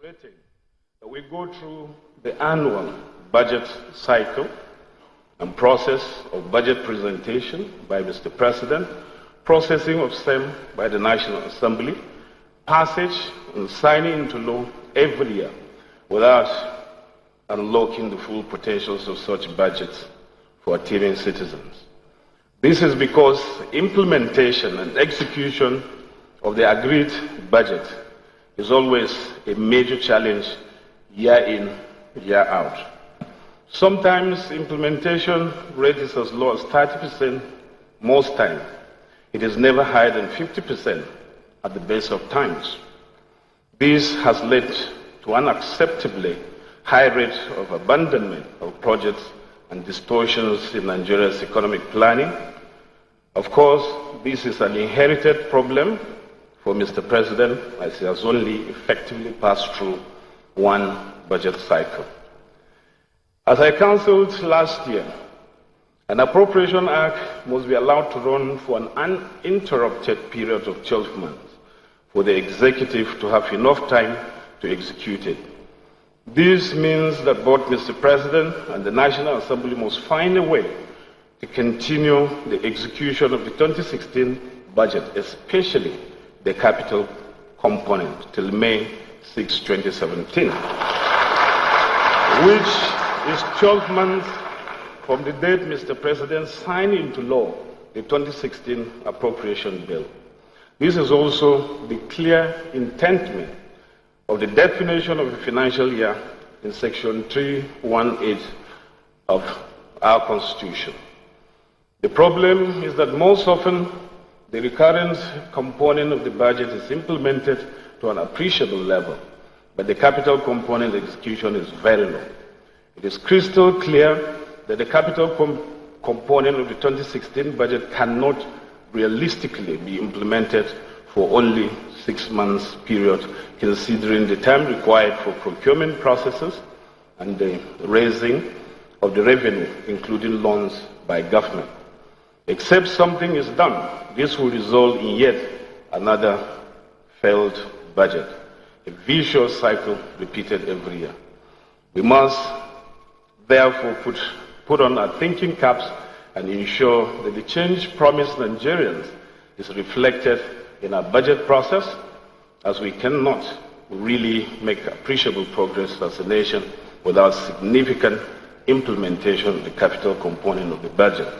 Rating that we go through the annual budget cycle and process of budget presentation by Mr. President, processing of SEM by the National Assembly, passage and signing into law every year without unlocking the full potentials of such budgets for attainable citizens. This is because implementation and execution of the agreed budget is always a major challenge year in, year out. Sometimes implementation rate is as low as 30%, most times. It is never higher than 50% at the best of times. This has led to unacceptably high rate of abandonment of projects and distortions in Nigeria's economic planning. Of course, this is an inherited problem for Mr. President, as he has only effectively passed through one budget cycle. As I counseled last year, an appropriation act must be allowed to run for an uninterrupted period of 12 months for the executive to have enough time to execute it. This means that both Mr. President and the National Assembly must find a way to continue the execution of the 2016 budget, especially the capital component, till May 6, 2017, which is 12 months from the date Mr. President signed into law the 2016 appropriation bill. This is also the clear intentment of the definition of a financial year in Section 318 of our Constitution. The problem is that most often the recurrent component of the budget is implemented to an appreciable level, but the capital component execution is very low. It is crystal clear that the capital component of the 2016 budget cannot realistically be implemented for only 6 months period, considering the time required for procurement processes and the raising of the revenue, including loans by government. Except something is done, this will result in yet another failed budget, a vicious cycle repeated every year. We must therefore put on our thinking caps and ensure that the change promised Nigerians is reflected in our budget process, as we cannot really make appreciable progress as a nation without significant implementation of the capital component of the budget.